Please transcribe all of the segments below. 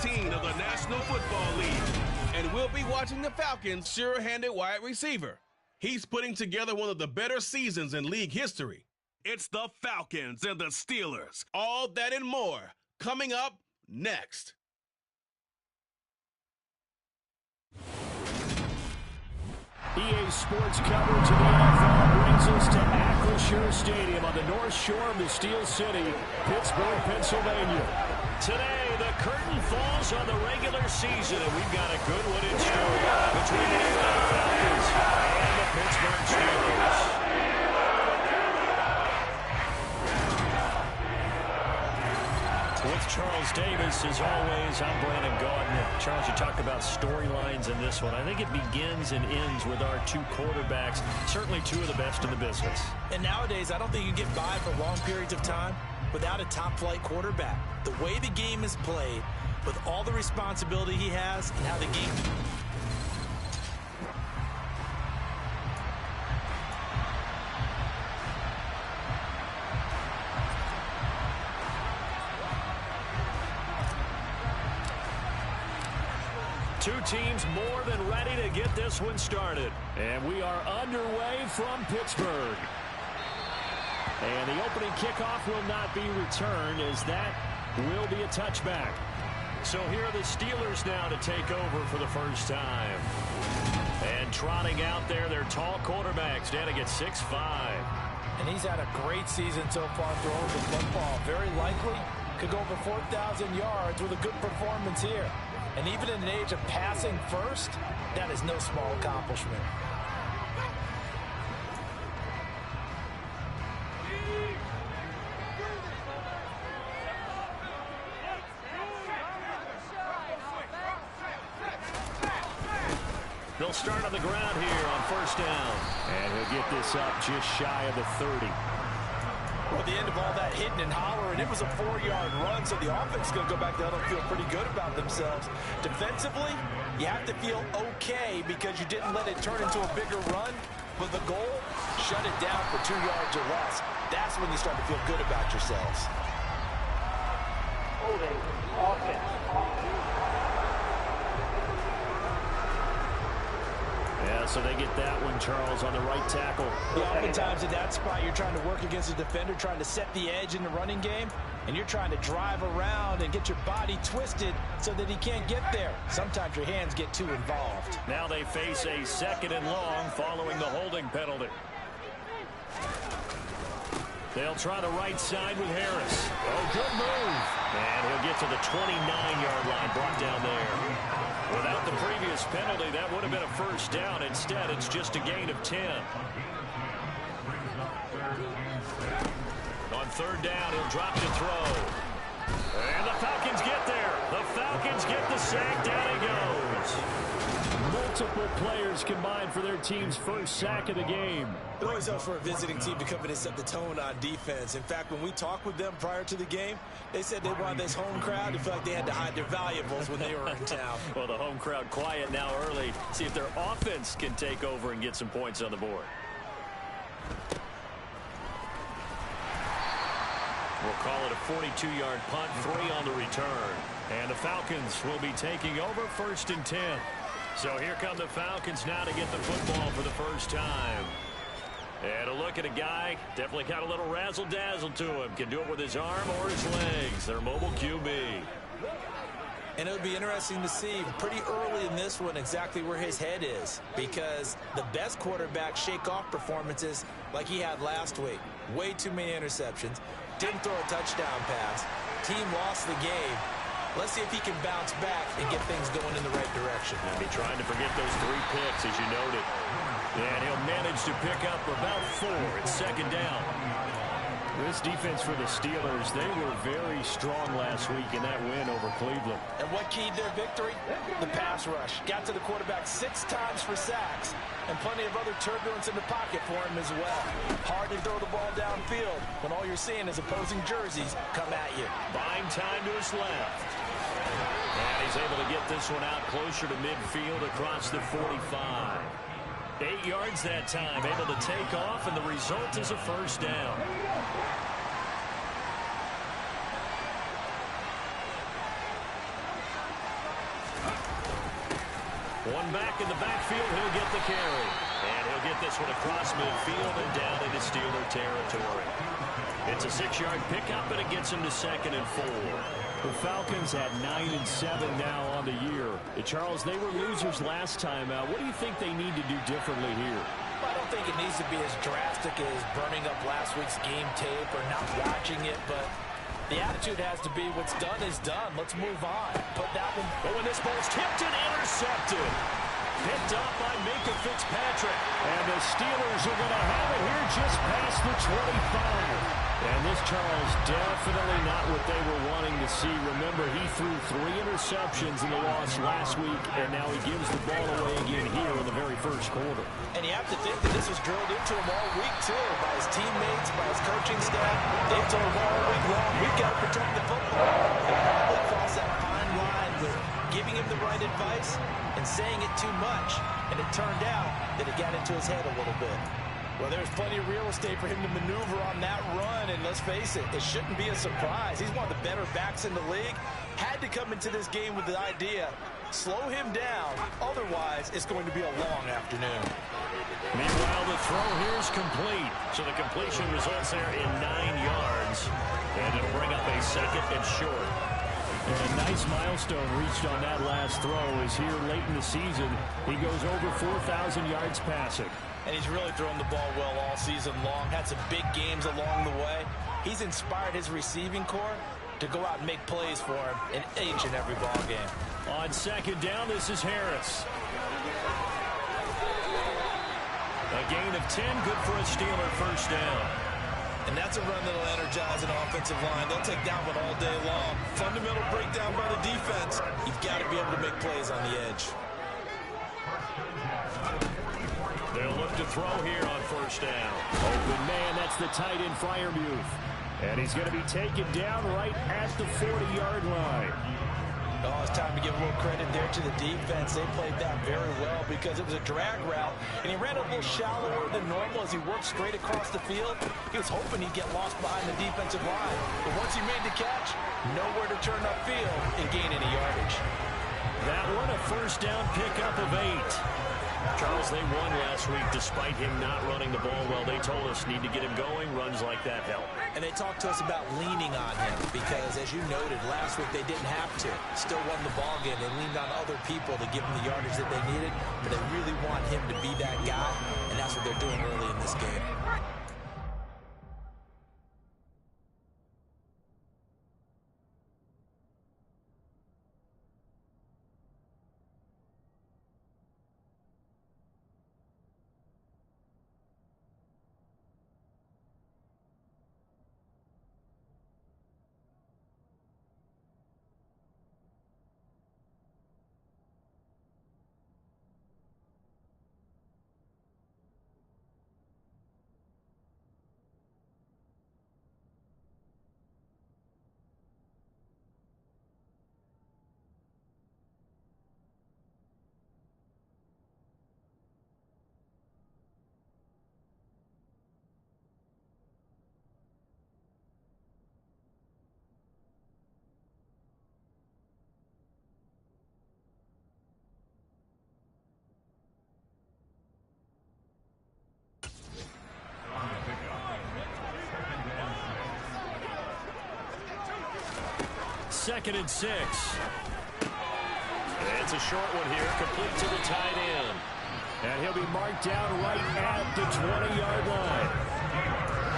18 of the National Football League. And we'll be watching the Falcons' sure-handed wide receiver. He's putting together one of the better seasons in league history. It's the Falcons and the Steelers. All that and more coming up next. EA Sports coverage of the NFL brings us to Acrisure Stadium on the north shore of the Steel City, Pittsburgh, Pennsylvania. Today, the curtain falls on the regular season, and we've got a good one in store between the Atlanta Falcons and the Pittsburgh Steelers. With Charles Davis, as always, I'm Brandon Gaudin. Charles, you talked about storylines in this one. I think it begins and ends with our two quarterbacks, certainly two of the best in the business. And nowadays, I don't think you can get by for long periods of time without a top-flight quarterback. The way the game is played, with all the responsibility he has, and how the game... Two teams more than ready to get this one started. And we are underway from Pittsburgh. And the opening kickoff will not be returned, as that will be a touchback. So here are the Steelers now to take over for the first time. And trotting out there, their tall quarterback standing at 6'5". And he's had a great season so far throwing the football. Very likely could go over 4,000 yards with a good performance here. And even in an age of passing first, that is no small accomplishment. They'll start on the ground here on first down. And he'll get this up just shy of the 30. Well, at the end of all that hitting and hollering, it was a 4-yard run, so the offense is going to go back there and feel pretty good about themselves. Defensively, you have to feel okay because you didn't let it turn into a bigger run. But the goal, shut it down for 2 yards or less. That's when you start to feel good about yourselves. Holding offense. Yeah, so they get that one, Charles, on the right tackle. Yeah, oftentimes in that spot, you're trying to work against a defender, trying to set the edge in the running game, and you're trying to drive around and get your body twisted so that he can't get there. Sometimes your hands get too involved. Now they face a 2nd and long following the holding penalty. They'll try the right side with Harris. Oh, good move. And he'll get to the 29-yard line, brought down there. Without the previous penalty, that would have been a first down. Instead, it's just a gain of 10. On 3rd down, he'll drop to throw. And the Falcons get there. The Falcons get the sack. Down he goes. Multiple players combined for their team's first sack of the game. It always helps for a visiting team to come in and set the tone on defense. In fact, when we talked with them prior to the game, they said they wanted this home crowd to feel like they had to hide their valuables when they were in town. Well, the home crowd quiet now early. See if their offense can take over and get some points on the board. We'll call it a 42-yard punt, 3 on the return. And the Falcons will be taking over 1st and 10. So here come the Falcons now to get the football for the first time. And a look at a guy, definitely got a little razzle-dazzle to him. Can do it with his arm or his legs. Their mobile QB. And it would be interesting to see pretty early in this one exactly where his head is, because the best quarterbacks shake off performances like he had last week. Way too many interceptions. Didn't throw a touchdown pass. Team lost the game. Let's see if he can bounce back and get things going in the right direction. He'll be trying to forget those 3 picks, as you noted. And he'll manage to pick up about 4. It's 2nd down. This defense for the Steelers, they were very strong last week in that win over Cleveland. And what keyed their victory? The pass rush. Got to the quarterback 6 times for sacks, and plenty of other turbulence in the pocket for him as well. Hard to throw the ball downfield when all you're seeing is opposing jerseys come at you. Buying time to his left. And he's able to get this one out closer to midfield across the 45. 8 yards that time, able to take off, and the result is a first down. One back in the backfield. He'll get the carry. And he'll get this one across midfield and down into Steeler territory. It's a 6-yard pickup, and it gets him to 2nd and 4. The Falcons at 9-7 now on the year. Charles, they were losers last time out. What do you think they need to do differently here? I don't think it needs to be as drastic as burning up last week's game tape or not watching it, but the attitude has to be what's done is done. Let's move on. Put that one. Oh, and this ball's tipped and intercepted. Picked up by Minka Fitzpatrick. And the Steelers are going to have it here just past the 25. And this, Charles, definitely not what they were wanting to see. Remember, he threw 3 interceptions in the loss last week, and now he gives the ball away again here in the very first quarter. And you have to think that this was drilled into him all week, too, by his teammates, by his coaching staff. They told him all week long, we've got to protect the football. They probably crossed that fine line with giving him the right advice and saying it too much. And it turned out that it got into his head a little bit. Well, there's plenty of real estate for him to maneuver on that run, and let's face it, it shouldn't be a surprise. He's one of the better backs in the league. Had to come into this game with the idea, slow him down, otherwise it's going to be a long afternoon. Meanwhile, the throw here is complete. So the completion results there in 9 yards, and it'll bring up a 2nd and short. And a nice milestone reached on that last throw is here late in the season. He goes over 4,000 yards passing. And he's really thrown the ball well all season long. Had some big games along the way. He's inspired his receiving corps to go out and make plays for him in each and every ball game. On 2nd down, this is Harris. A gain of 10, good for a Steeler first down. And that's a run that'll energize an offensive line. They'll take that one all day long. Fundamental breakdown by the defense. You've got to be able to make plays on the edge. They'll look to throw here on first down. Open man, that's the tight end Freiermuth. And he's going to be taken down right at the 40-yard line. Oh, it's time to give a little credit there to the defense. They played that very well because it was a drag route, and he ran a little shallower than normal as he worked straight across the field. He was hoping he'd get lost behind the defensive line. But once he made the catch, nowhere to turn upfield and gain any yardage. That one, a first down pickup of 8. Charles, they won last week despite him not running the ball well. They told us need to get him going. Runs like that help. And they talked to us about leaning on him because, as you noted, last week they didn't have to. Still won the ball game. They leaned on other people to give them the yardage that they needed, but they really want him to be that guy, and that's what they're doing early in this game. Second and 6. It's a short one here, complete to the tight end. And he'll be marked down right at the 20-yard line.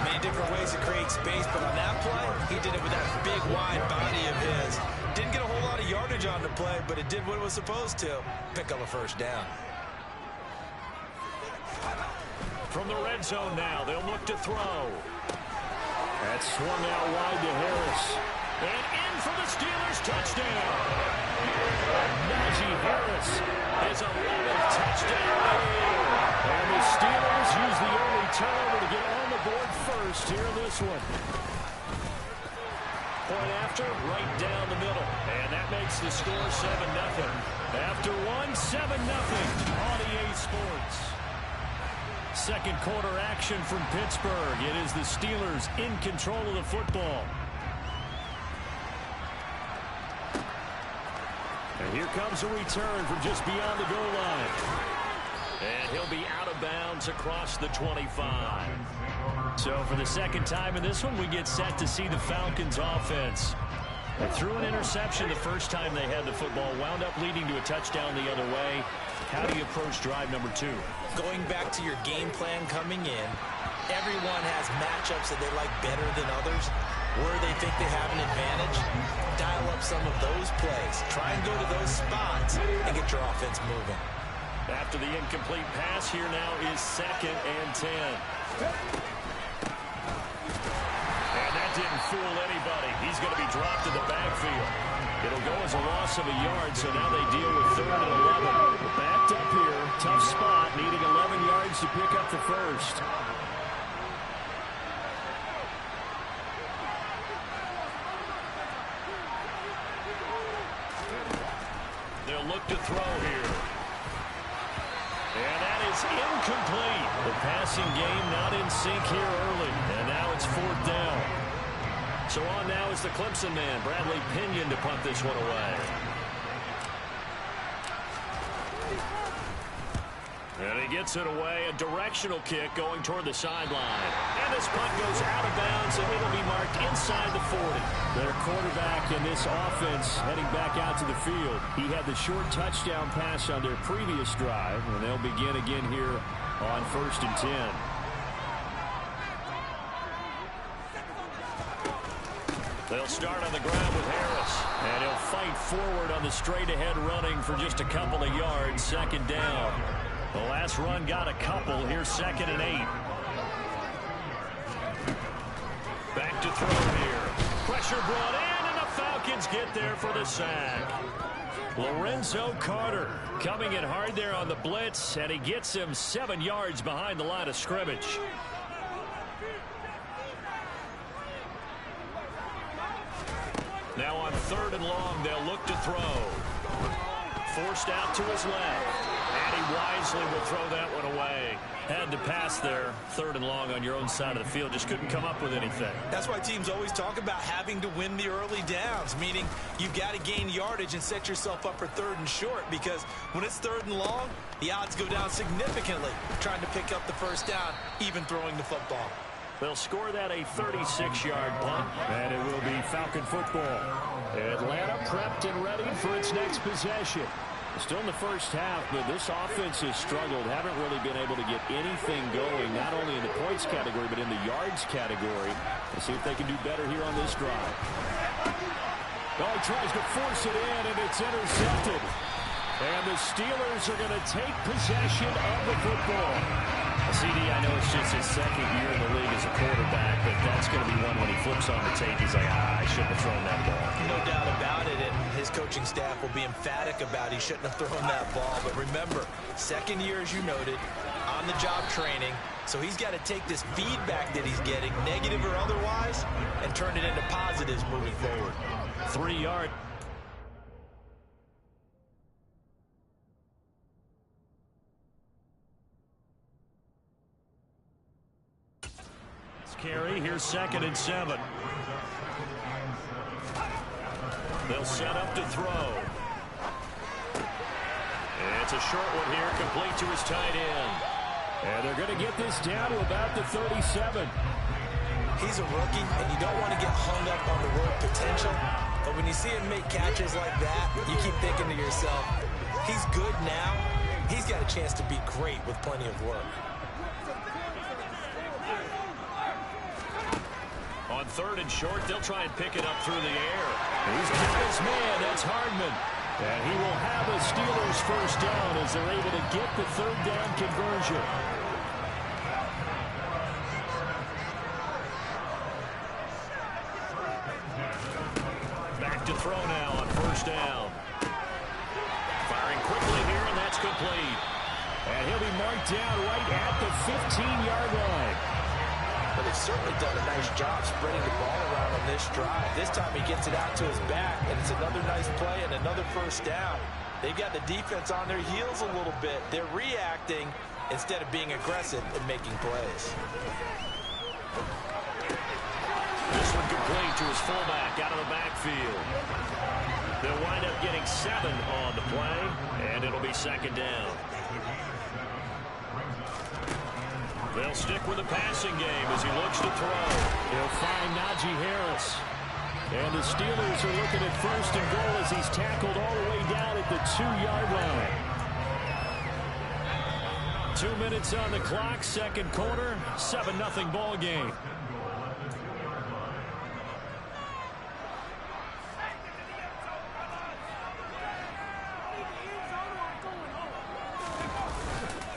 Many different ways to create space, but on that play, he did it with that big, wide body of his. Didn't get a whole lot of yardage on the play, but it did what it was supposed to. Pick up a first down. From the red zone now, they'll look to throw. That's swung out wide to Harris. And in for the Steelers touchdown. Najee Harris, his 11th touchdown of the year. And the Steelers use the early turnover to get on the board first here in this one. Point after, right down the middle. And that makes the score 7-0. After one, 7-0 on EA Sports. Second quarter action from Pittsburgh. It is the Steelers in control of the football. And And here comes a return from just beyond the goal line. And he'll be out of bounds across the 25. So for the second time in this one, we get set to see the Falcons offense. They threw an interception the first time they had the football, wound up leading to a touchdown the other way. How do you approach drive number 2? Going back to your game plan coming in, everyone has matchups that they like better than others, where they think they have an advantage. Dial up some of those plays. Try and go to those spots and get your offense moving. After the incomplete pass, here now is 2nd and 10. And that didn't fool anybody. He's going to be dropped in the backfield. It'll go as a loss of a yard, so now they deal with 3rd and 11. Backed up here, tough spot, needing 11 yards to pick up the first. They'll look to throw here. And that is incomplete. The passing game not in sync here early. And now it's 4th down. So on now is the Clemson man, Bradley Pinion, to punt this one away. And he gets it away, a directional kick going toward the sideline. And this punt goes out of bounds, and it'll be marked inside the 40. Their quarterback in this offense heading back out to the field. He had the short touchdown pass on their previous drive, and they'll begin again here on 1st and 10. They'll start on the ground with Harris, and he'll fight forward on the straight-ahead running for just a couple of yards, 2nd down. The last run got a couple. Here's 2nd and 8. Back to throw here. Pressure brought in, and the Falcons get there for the sack. Lorenzo Carter coming in hard there on the blitz, and he gets him 7 yards behind the line of scrimmage. Now on 3rd and long, they'll look to throw. Forced out to his left. And he wisely will throw that one away. Had to pass there. 3rd and long on your own side of the field. Just couldn't come up with anything. That's why teams always talk about having to win the early downs, meaning you've got to gain yardage and set yourself up for 3rd and short, because when it's 3rd and long, the odds go down significantly trying to pick up the first down, even throwing the football. They'll score that a 36-yard punt, and it will be Falcon football. Atlanta prepped and ready for its next possession. Still in the first half, but this offense has struggled. Haven't really been able to get anything going, not only in the points category, but in the yards category. Let's see if they can do better here on this drive. Oh, he tries to force it in, and it's intercepted. And the Steelers are going to take possession of the football. CD, I know it's just his 2nd year in the league as a quarterback, but that's going to be one when he flips on the tape. He's like, I shouldn't have thrown that ball. No doubt about it, and his coaching staff will be emphatic about he shouldn't have thrown that ball. But remember, 2nd year, as you noted, on-the-job training, so he's got to take this feedback that he's getting, negative or otherwise, and turn it into positives moving forward. 3 yards. Carry. Here's 2nd and 7. They'll set up to throw. It's a short one here, complete to his tight end. And they're going to get this down to about the 37. He's a rookie, and you don't want to get hung up on the word potential. But when you see him make catches like that, you keep thinking to yourself, he's good now. He's got a chance to be great with plenty of work. On 3rd and short, they'll try and pick it up through the air. He's got his man. That's Hardman. And he will have a Steelers first down as they're able to get the 3rd down conversion. Back to throw now on 1st down. Firing quickly here, and that's complete. And he'll be marked down right at the 15-yard line. But they've certainly done a nice job spreading the ball around on this drive. This time he gets it out to his back, and it's another nice play and another first down. They've got the defense on their heels a little bit. They're reacting instead of being aggressive and making plays. This one complete to his fullback out of the backfield. They'll wind up getting 7 on the play, and it'll be second down. They'll stick with the passing game as he looks to throw. He'll find Najee Harris. And the Steelers are looking at first and goal as he's tackled all the way down at the 2-yard line. 2 minutes on the clock, second quarter, 7-0 ball game.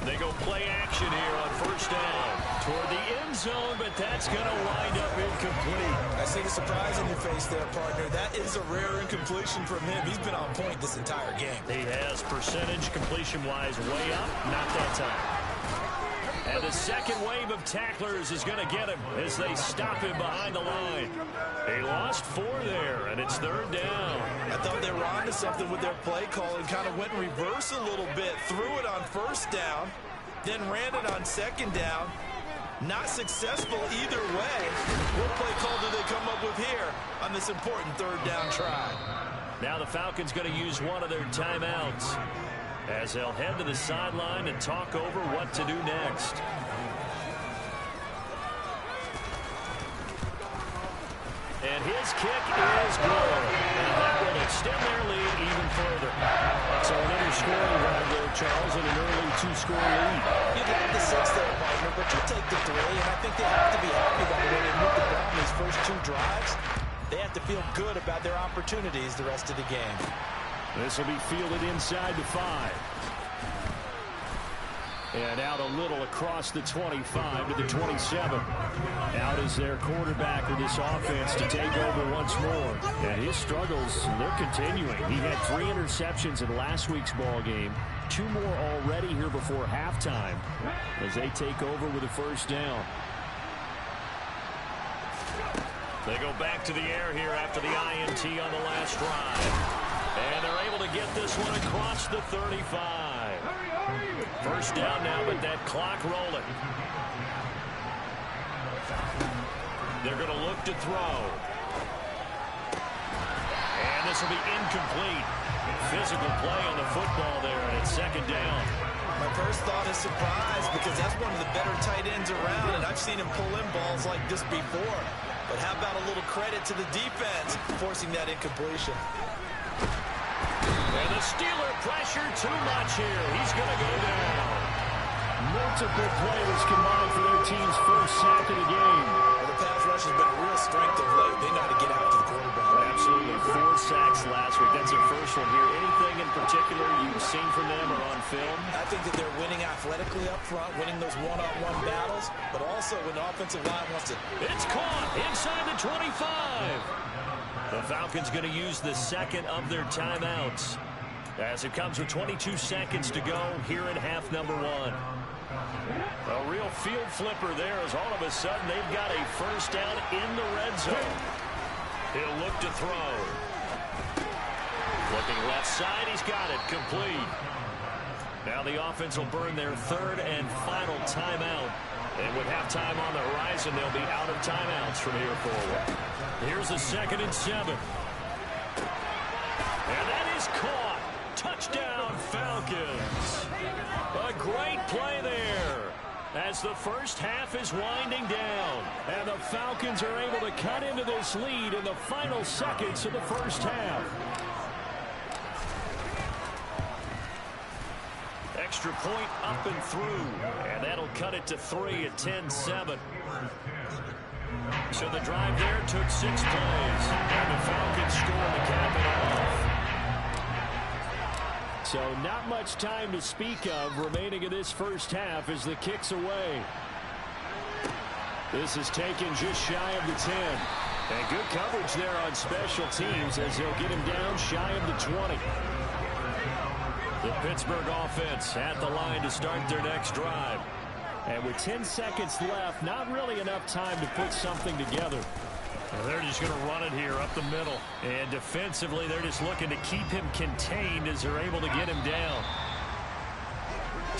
They go play action here on first down toward the end zone, but that's going to wind up incomplete. I see the surprise on your face there, partner. That is a rare incompletion from him. He's been on point this entire game. He has percentage completion-wise way up, not that time. And the second wave of tacklers is going to get him as they stop him behind the line. He lost 4 there, and it's third down. I thought they were onto something with their play call and kind of went in reverse a little bit. Threw it on first down, then ran it on second down. Not successful either way. What play call do they come up with here on this important third down try? Now the Falcons going to use one of their timeouts as they'll head to the sideline and talk over what to do next. And his kick is good. And that will extend their lead even further. So another scoring drive there, Charles, and an early 2-score lead. You'd like the 6 there, partner, but you take the 3, and I think they have to be happy about the way they moved the ball in these first 2 drives. They have to feel good about their opportunities the rest of the game. This will be fielded inside the 5. And out a little across the 25 to the 27. Out is their quarterback of this offense to take over once more. And his struggles, they're continuing. He had 3 interceptions in last week's ball game. 2 more already here before halftime as they take over with a first down. They go back to the air here after the INT on the last drive. And they're able to get this one across the 35. First down now, but that clock rolling. They're going to look to throw. And this will be incomplete. Physical play on the football there, and it's second down. My first thought is surprise because that's one of the better tight ends around, and I've seen him pull in balls like this before. But how about a little credit to the defense forcing that incompletion? And the Steeler pressure too much here. He's going to go down. Multiple players combined for their team's first sack of the game. Well, the pass rush has been a real strength of late. They know how to get after the quarterback. Absolutely. 4 sacks last week. That's their first one here. Anything in particular you've seen from them or on film? I think that they're winning athletically up front, winning those one-on-one battles, but also when the offensive line wants to. It's caught inside the 25. The Falcons going to use the second of their timeouts as it comes with 22 seconds to go here in half number 1. A real field flipper there as all of a sudden they've got a first down in the red zone. He'll look to throw. Looking left side, he's got it complete. Now the offense will burn their third and final timeout. And with halftime on the horizon, they'll be out of timeouts from here forward. Here's a 2nd and 7. And that is caught. Touchdown, Falcons. A great play there as the first half is winding down. And the Falcons are able to cut into this lead in the final seconds of the first half. Extra point up and through. And that'll cut it to 3 at 10-7. So the drive there took 6 plays. And the Falcons score to cap it off. So not much time to speak of remaining in this first half as the kick's away. This is taken just shy of the 10. And good coverage there on special teams as they'll get him down shy of the 20. The Pittsburgh offense at the line to start their next drive. And with 10 seconds left, not really enough time to put something together. And they're just going to run it here up the middle. And defensively, they're just looking to keep him contained as they're able to get him down.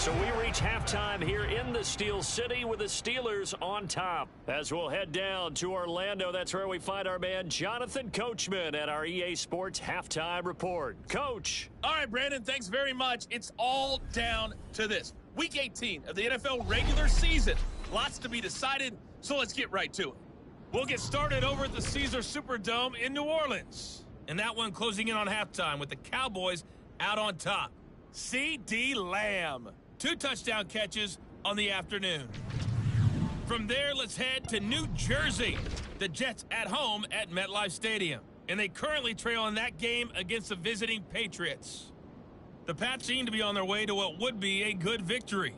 So we reach halftime here in the Steel City with the Steelers on top. As we'll head down to Orlando, that's where we find our man Jonathan Coachman at our EA Sports Halftime Report. Coach. All right, Brandon, thanks very much. It's all down to this. Week 18 of the NFL regular season. Lots to be decided, so let's get right to it. We'll get started over at the Caesars Superdome in New Orleans. And that one closing in on halftime with the Cowboys out on top. CeeDee Lamb. 2 touchdown catches on the afternoon. From there, let's head to New Jersey. The Jets at home at MetLife Stadium. And they currently trail in that game against the visiting Patriots. The Pats seem to be on their way to what would be a good victory.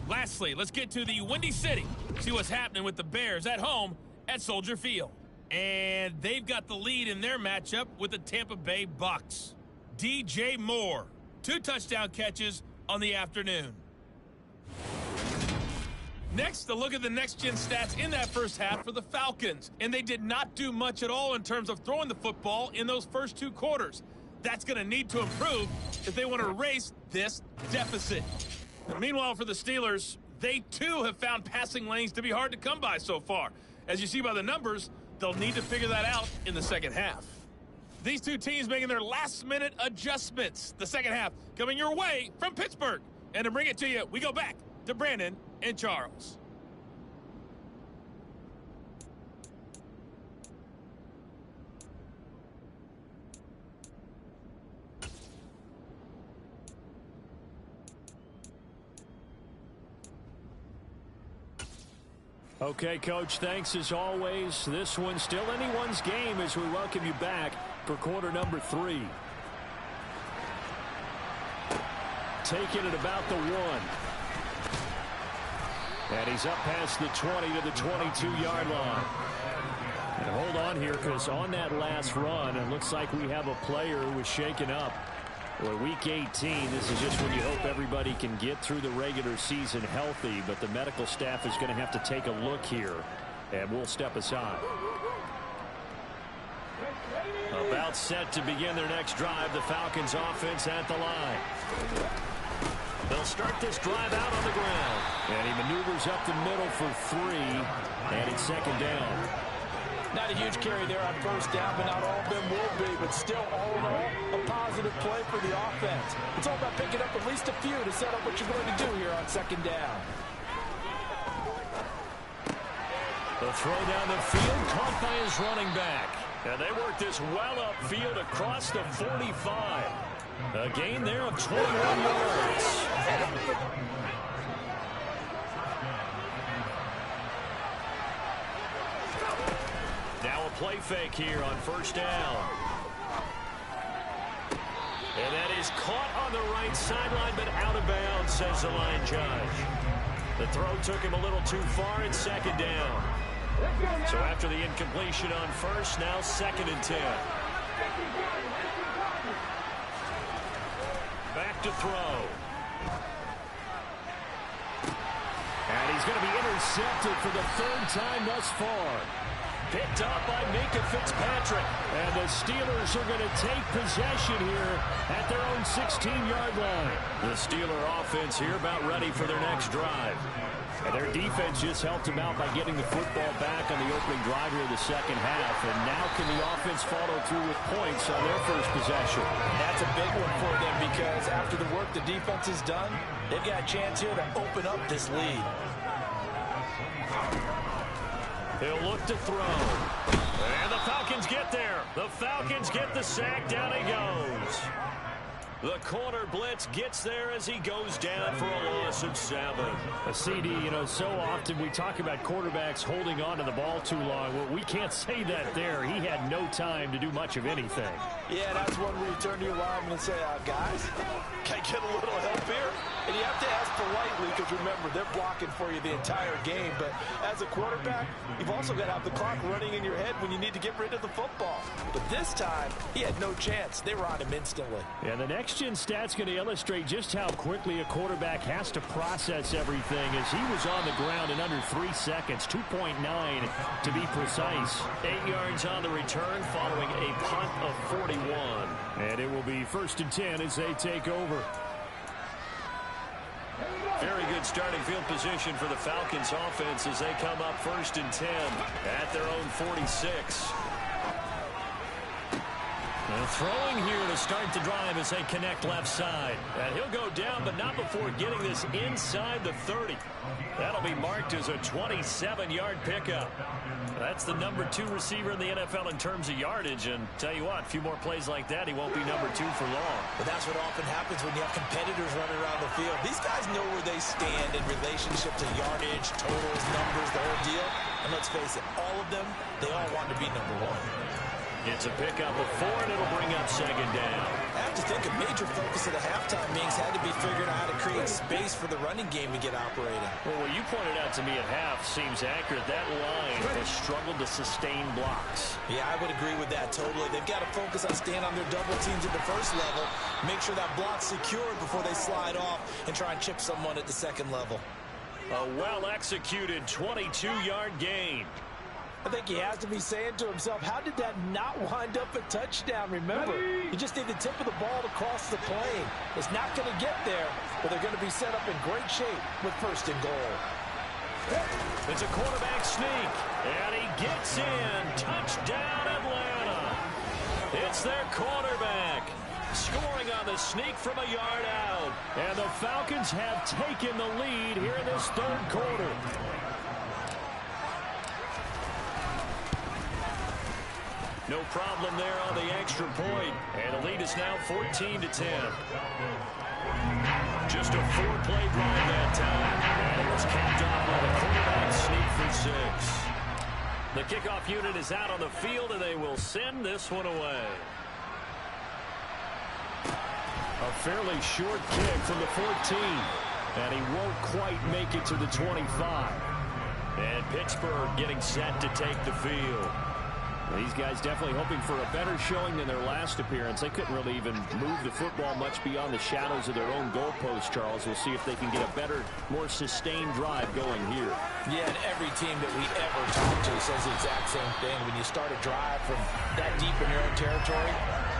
Lastly, let's get to the Windy City. See what's happening with the Bears at home at Soldier Field. And they've got the lead in their matchup with the Tampa Bay Bucks. DJ Moore. 2 touchdown catches on the afternoon. Next, a look at the next-gen stats in that first half for the Falcons. And they did not do much at all in terms of throwing the football in those first 2 quarters. That's going to need to improve if they want to erase this deficit. And meanwhile, for the Steelers, they too have found passing lanes to be hard to come by so far. As you see by the numbers, they'll need to figure that out in the second half. These 2 teams making their last-minute adjustments. The second half coming your way from Pittsburgh. And to bring it to you, we go back to Brandon and Charles. Okay, Coach, thanks as always. This one's still anyone's game as we welcome you back for quarter number 3. Taking it about the 1. And he's up past the 20 to the 22-yard line. And hold on here, because on that last run, it looks like we have a player who was shaken up. Well, week 18, this is just when you hope everybody can get through the regular season healthy, but the medical staff is going to have to take a look here, and we'll step aside. About set to begin their next drive, the Falcons offense at the line. They'll start this drive out on the ground, and he maneuvers up the middle for 3, and it's second down. Not a huge carry there on first down, but not all of them will be. But still, all in all, a positive play for the offense. It's all about picking up at least a few to set up what you're going to do here on second down. The throw down the field, caught by his running back. And they work this well upfield across the 45. A gain there of 21 yards. Now a play fake here on first down. And that is caught on the right sideline, but out of bounds, says the line judge. The throw took him a little too far. It's second down. So after the incompletion on first, now second and 10. Back to throw. And he's going to be intercepted for the 3rd time thus far. Picked up by Minka Fitzpatrick. And the Steelers are going to take possession here at their own 16-yard line. The Steeler offense here about ready for their next drive. And their defense just helped them out by getting the football back on the opening drive here of the second half. And now can the offense follow through with points on their first possession? That's a big one for them because after the work the defense has done, they've got a chance here to open up this lead. He'll look to throw. And the Falcons get there. The Falcons get the sack. Down he goes. The corner blitz gets there as he goes down for a loss of 7. A CD, you know, so often we talk about quarterbacks holding on to the ball too long. Well, we can't say that there. He had no time to do much of anything. Yeah, that's one where you turn to your lineman and say, guys, can I get a little help here? And you have to ask politely because, remember, they're blocking for you the entire game. But as a quarterback, you've also got to have the clock running in your head when you need to get rid of the football. But this time, he had no chance. They were on him instantly. And the next-gen stat's going to illustrate just how quickly a quarterback has to process everything as he was on the ground in under 3 seconds, 2.9 to be precise. 8 yards on the return following a punt of 41. And it will be 1st and 10 as they take over. Very good starting field position for the Falcons offense as they come up 1st and 10 at their own 46. And throwing here to start the drive as they connect left side. And he'll go down, but not before getting this inside the 30. That'll be marked as a 27-yard pickup. That's the number 2 receiver in the NFL in terms of yardage. And tell you what, a few more plays like that, he won't be number 2 for long. But that's what often happens when you have competitors running around the field. These guys know where they stand in relationship to yardage, totals, numbers, the whole deal. And let's face it, all of them, they all want to be number 1. It's a pickup of 4, and it'll bring up 2nd down. I have to think a major focus of the halftime meetings had to be figuring out how to create space for the running game to get operating. Well, what you pointed out to me at half seems accurate. That line has struggled to sustain blocks. Yeah, I would agree with that totally. They've got to focus on staying on their double teams at the first level, make sure that block's secured before they slide off and try and chip someone at the second level. A well-executed 22-yard gain. I think he has to be saying to himself, how did that not wind up a touchdown? Remember, you just need the tip of the ball to cross the plane. It's not going to get there, but they're going to be set up in great shape with 1st and goal. It's a quarterback sneak, and he gets in. Touchdown, Atlanta. It's their quarterback scoring on the sneak from a yard out. And the Falcons have taken the lead here in this 3rd quarter. No problem there on the extra point. And the lead is now 14-10. Just a 4-play drive that time. And it was capped off by the quarterback sneak for 6. The kickoff unit is out on the field, and they will send this one away. A fairly short kick from the 14. And he won't quite make it to the 25. And Pittsburgh getting set to take the field. These guys definitely hoping for a better showing than their last appearance. They couldn't really even move the football much beyond the shadows of their own goalpost, Charles. We'll see if they can get a better, more sustained drive going here. Yeah, and every team that we ever talk to says the exact same thing. When you start a drive from that deep in your own territory,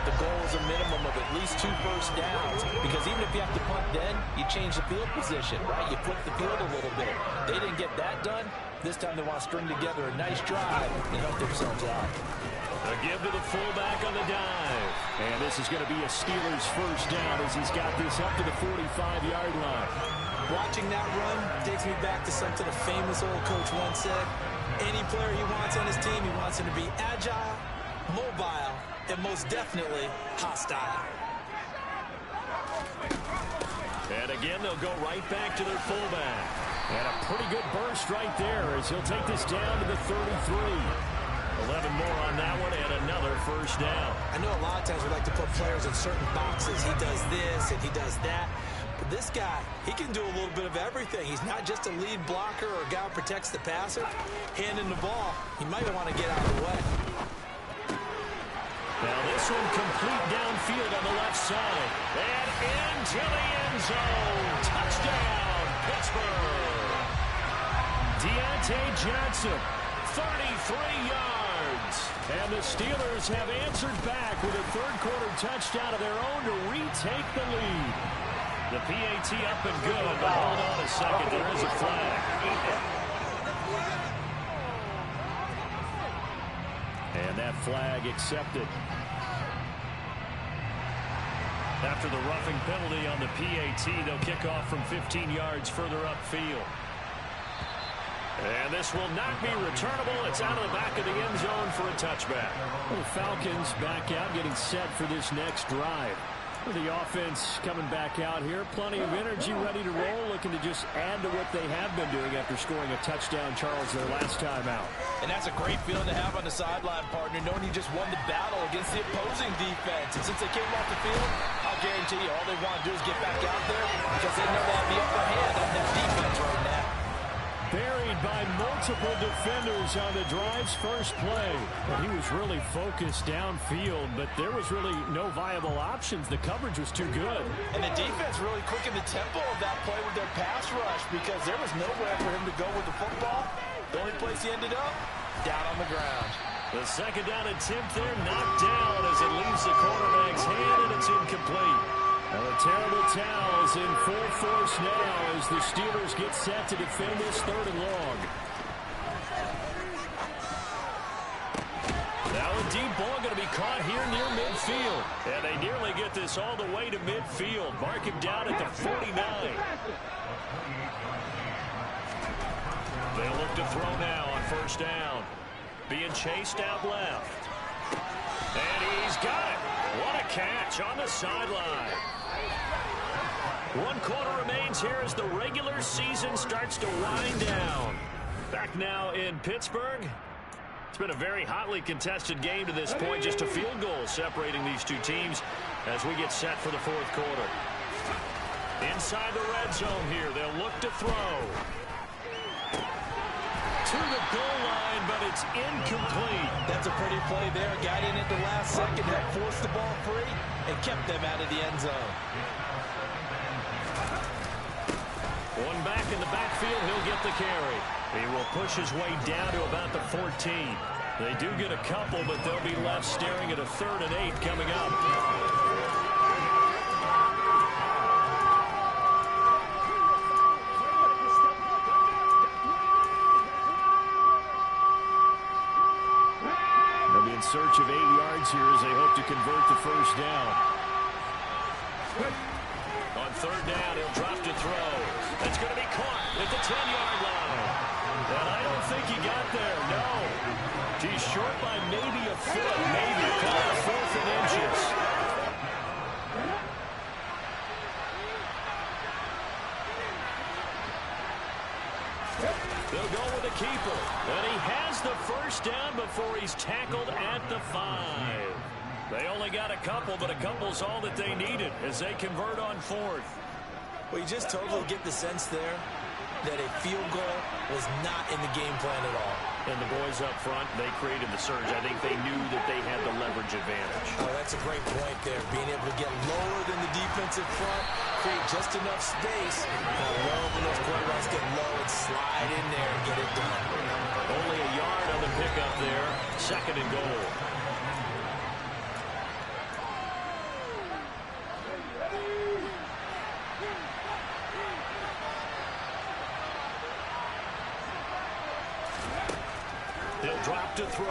the goal is a minimum of at least 2 first downs. Because even if you have to punt then, you change the field position, right? You flip the field a little bit. They didn't get that done. This time they want to string together a nice drive and help themselves out. A give to the fullback on the dive. And this is going to be a Steelers first down as he's got this up to the 45-yard line. Watching that run takes me back to something a famous old coach once said. Any player he wants on his team, he wants him to be agile, mobile, and most definitely hostile. And again, they'll go right back to their fullback. And a pretty good burst right there as he'll take this down to the 33. 11 more on that one and another first down. I know a lot of times we like to put players in certain boxes. He does this and he does that. But this guy, he can do a little bit of everything. He's not just a lead blocker or a guy who protects the passer. Handing the ball, he might want to get out of the way. Now this one complete downfield on the left side. And into the end zone. Touchdown, Pittsburgh. Deontay Johnson, 33 yards. And the Steelers have answered back with a 3rd quarter touchdown of their own to retake the lead. The PAT up and good, but hold on a second. There is a flag. And that flag accepted. After the roughing penalty on the PAT, they'll kick off from 15 yards further upfield. And this will not be returnable. It's out of the back of the end zone for a touchback. Well, the Falcons back out, getting set for this next drive. The offense coming back out here. Plenty of energy, ready to roll, looking to just add to what they have been doing after scoring a touchdown, Charles, their last time out. And that's a great feeling to have on the sideline, partner, knowing you just won the battle against the opposing defense. And since they came off the field, I'll guarantee you all they want to do is get back out there because they know they have the upper hand on that defense right now. Buried by multiple defenders on the drive's first play. And he was really focused downfield, but there was really no viable options. The coverage was too good. And the defense really quickened the tempo of that play with their pass rush because there was nowhere for him to go with the football. The only place he ended up, down on the ground. The 2nd down attempt there knocked down as it leaves the quarterback's hand, and it's incomplete. Well, the terrible towels in full force now as the Steelers get set to defend this 3rd and long. Now a deep ball going to be caught here near midfield. And they nearly get this all the way to midfield. Mark him down at the 49. They'll look to throw now on 1st down. Being chased out left. And he's got it. What a catch on the sideline. 1 quarter remains here as the regular season starts to wind down. Back now in Pittsburgh. It's been a very hotly contested game to this point. Just a field goal separating these two teams as we get set for the 4th quarter. Inside the red zone here. They'll look to throw. To the goal line, but it's incomplete. That's a pretty play there. Got in at the last second, that forced the ball free, and kept them out of the end zone. One back in the backfield, he'll get the carry. He will push his way down to about the 14. They do get a couple, but they'll be left staring at a 3rd and 8 coming up. They'll be in search of 8 yards here as they hope to convert the 1st down. On 3rd down, he'll drop to throw. That's going to be caught at the 10-yard line. And I don't think he got there, no. He's short by maybe a foot, maybe. Call it 4th and inches. They'll go with the keeper. And he has the 1st down before he's tackled at the 5. They only got a couple, but a couple's all that they needed as they convert on 4th. Well, you just totally get the sense there that a field goal was not in the game plan at all. And the boys up front, they created the surge. I think they knew that they had the leverage advantage. Oh, that's a great point there. Being able to get lower than the defensive front, create just enough space. Now, love when those quarterbacks get low and slide in there and get it done. Only a yard on the pickup there. 2nd and goal. They'll drop to throw.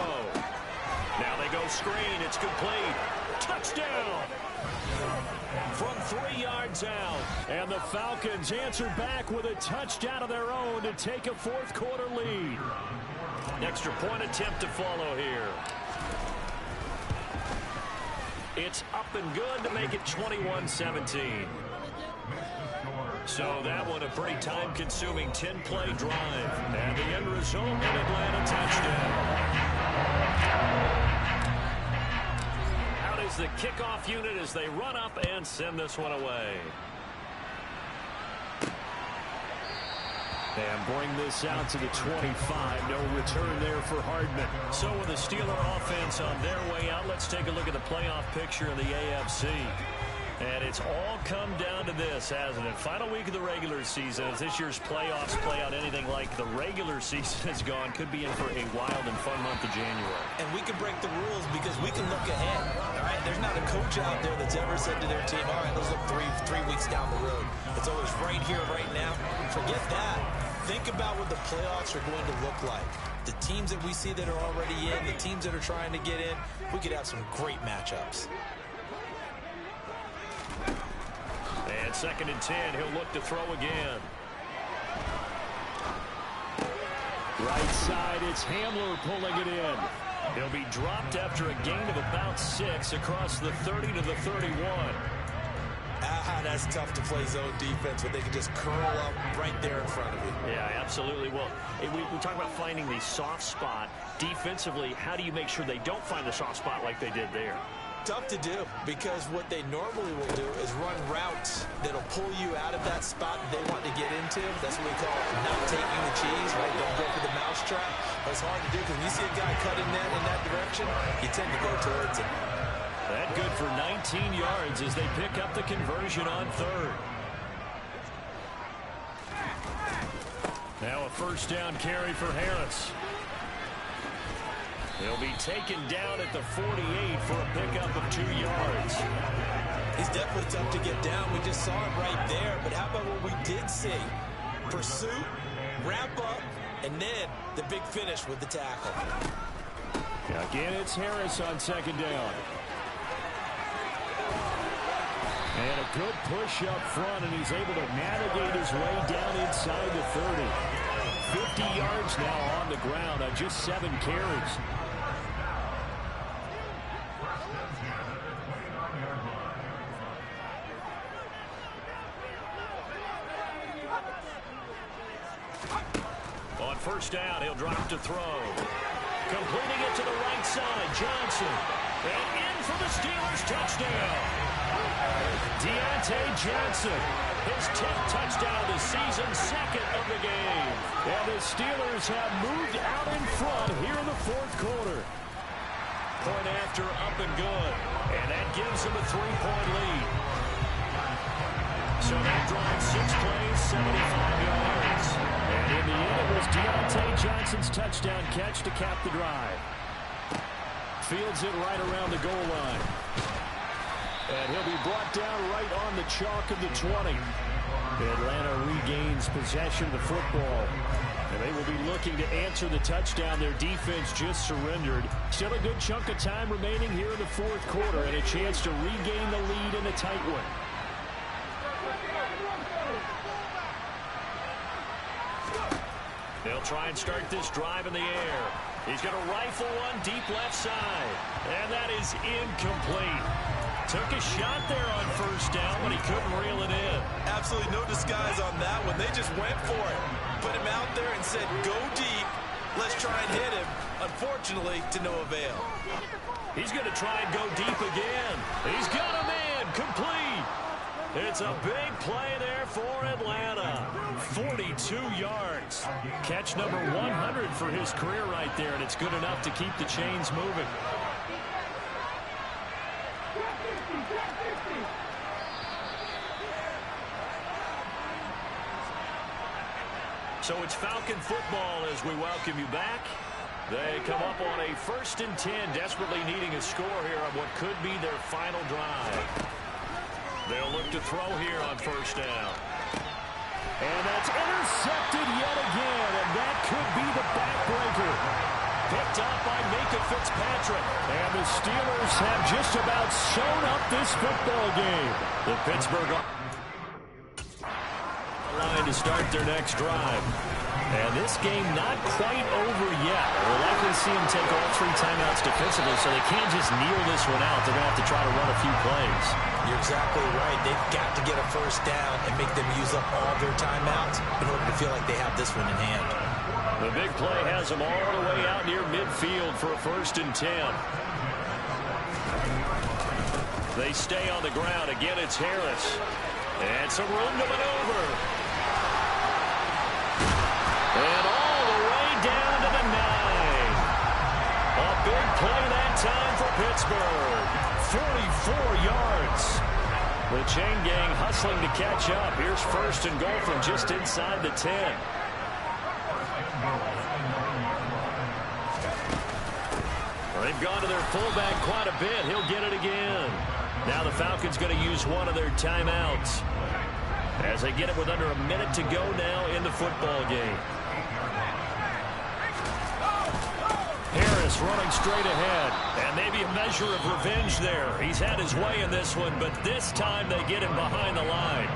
Now they go screen. It's complete. Touchdown! From 3 yards out. And the Falcons answer back with a touchdown of their own to take a 4th quarter lead. Extra point attempt to follow here. It's up and good to make it 21-17. So that one a pretty time-consuming 10-play drive. And the end result, an Atlanta touchdown. Out is the kickoff unit as they run up and send this one away. And bring this out to the 25. No return there for Hardman. So with the Steeler offense on their way out, let's take a look at the playoff picture in the AFC. And it's all come down to this, hasn't it? Final week of the regular season. As this year's playoffs play out anything like the regular season has gone, could be in for a wild and fun month of January. And we can break the rules because we can look ahead. All right, there's not a coach out there that's ever said to their team, all right, let's look three weeks down the road. It's always right here, right now. Forget that. Think about what the playoffs are going to look like. The teams that we see that are already in, the teams that are trying to get in, we could have some great matchups. And 2nd and 10, he'll look to throw again. Right side, it's Hamler pulling it in. He'll be dropped after a gain of about 6 across the 30 to the 31. That's tough to play zone defense when they can just curl up right there in front of you. Yeah, absolutely. Well, we talk about finding the soft spot. Defensively, how do you make sure they don't find the soft spot like they did there? Tough to do because what they normally will do is run routes that'll pull you out of that spot they want to get into. That's what we call not taking the cheese, right? Don't go for the mousetrap. But it's hard to do because when you see a guy cutting net in that direction, you tend to go towards it. That good for 19 yards as they pick up the conversion on 3rd. Now a 1st down carry for Harris. He'll be taken down at the 48 for a pickup of 2 yards. He's definitely tough to get down. We just saw it right there. But how about what we did see? Pursuit, wrap up, and then the big finish with the tackle. Again, it's Harris on second down. And a good push up front, and he's able to navigate his way down inside the 30. 50 yards now on the ground on just 7 carries. On first down, he'll drop to throw. Completing it to the right side, Johnson. And in for the Steelers touchdown. Deontay Johnson, his 10th touchdown of the season, second of the game. And the Steelers have moved out in front here in the fourth quarter. Point after, up and good. And that gives them a 3-point lead. So that drive, 6 plays, 75 yards. And in the end, it was Deontay Johnson's touchdown catch to cap the drive. Fields it right around the goal line. And he'll be brought down right on the chalk of the 20. Atlanta regains possession of the football. And they will be looking to answer the touchdown their defense just surrendered. Still a good chunk of time remaining here in the fourth quarter and a chance to regain the lead in a tight one. They'll try and start this drive in the air. He's going to rifle one deep left side. And that is incomplete. Took a shot there on first down, but he couldn't reel it in. Absolutely no disguise on that one. They just went for it. Put him out there and said, go deep. Let's try and hit him. Unfortunately, to no avail. He's going to try and go deep again. He's got a man. Complete. It's a big play there for Atlanta. 42 yards. Catch number 100 for his career right there, and it's good enough to keep the chains moving. So it's Falcon football as we welcome you back. They come up on a 1st and 10, desperately needing a score here on what could be their final drive. They'll look to throw here on first down. And that's intercepted yet again, and that could be the backbreaker. Picked up by Micah Fitzpatrick. And the Steelers have just about sewn up this football game. The Pittsburgh line to start their next drive. And this game not quite over yet. We'll likely see them take all 3 timeouts defensively, so they can't just kneel this one out. They're going to have to try to run a few plays. You're exactly right. They've got to get a first down and make them use up all their timeouts in order to feel like they have this one in hand. The big play has them all the way out near midfield for a 1st and 10. They stay on the ground. Again, it's Harris. And some room to maneuver. And all the way down to the 9. A big play that time for Pittsburgh. 44 yards. The chain gang hustling to catch up. Here's 1st and goal from just inside the 10. They've gone to their fullback quite a bit. He'll get it again. Now the Falcons going to use one of their timeouts as they get it with under a minute to go now in the football game. Harris running straight ahead, and maybe a measure of revenge there. He's had his way in this one, but this time they get him behind the line.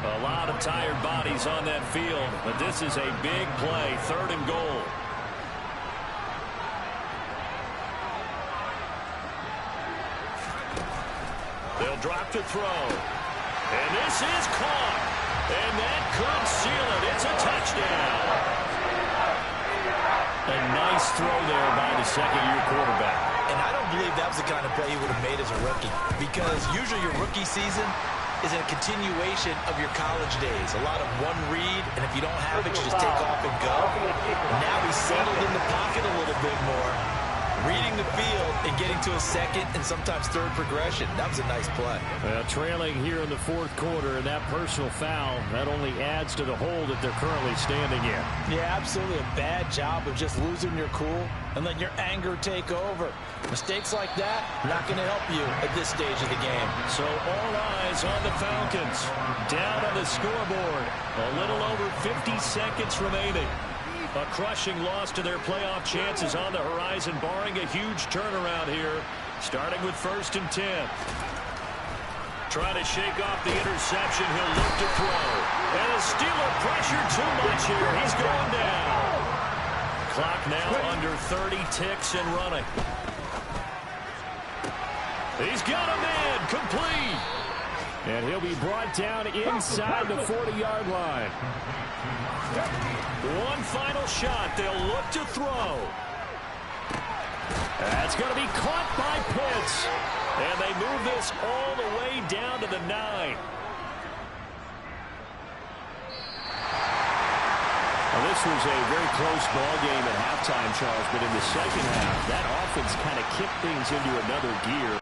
A lot of tired bodies on that field, but this is a big play, 3rd and goal. They'll drop to throw. And this is caught. And that could seal it. It's a touchdown. A nice throw there by the second-year quarterback. And I don't believe that was the kind of play he would have made as a rookie. Because usually your rookie season is a continuation of your college days. A lot of one read, and if you don't have it, you just take off and go. Now he's settled in the pocket a little bit more, reading the field and getting to a 2nd and sometimes 3rd progression. That was a nice play. Trailing here in the 4th quarter, and that personal foul, that only adds to the hole that they're currently standing in. Yeah, absolutely. A bad job of just losing your cool and let your anger take over. Mistakes like that, not going to help you at this stage of the game. So all eyes on the Falcons. Down on the scoreboard. A little over 50 seconds remaining. A crushing loss to their playoff chances on the horizon, barring a huge turnaround here, starting with 1st and 10. Trying to shake off the interception. He'll look to throw. And the Steeler pressure too much here. He's going down. Clock now under 30 ticks and running. He's got a man. Complete. And he'll be brought down inside the 40-yard line. One final shot. They'll look to throw. That's going to be caught by Pitts. And they move this all the way down to the 9. Well, this was a very close ball game at halftime, Charles, but in the second half, that offense kind of kicked things into another gear.